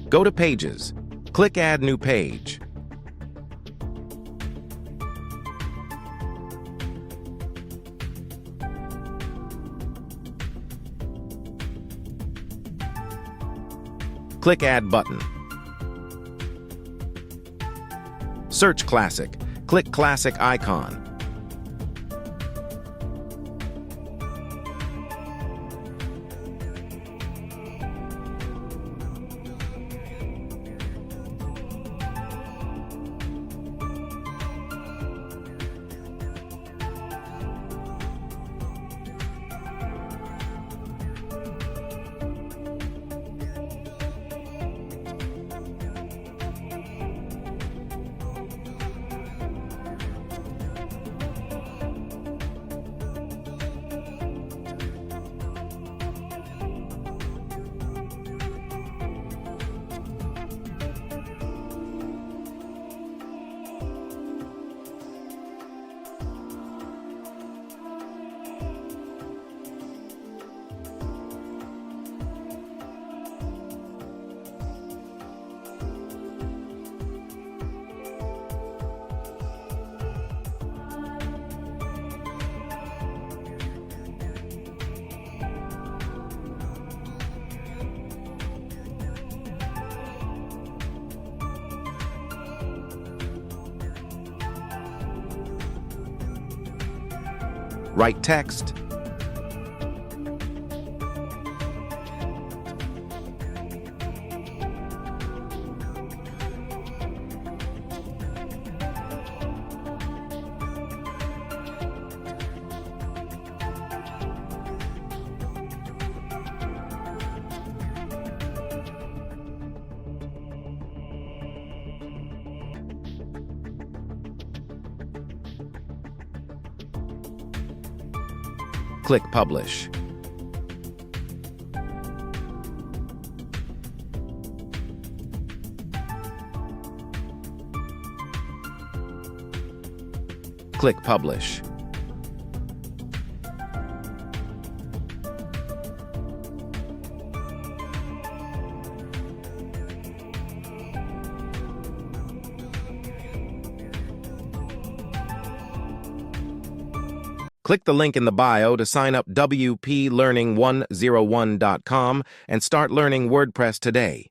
Go to Pages. Click Add New Page. Click Add Button. Search Classic. Click Classic icon. Write text. Click Publish. Click Publish. Click the link in the bio to sign up wplearning101.com and start learning WordPress today.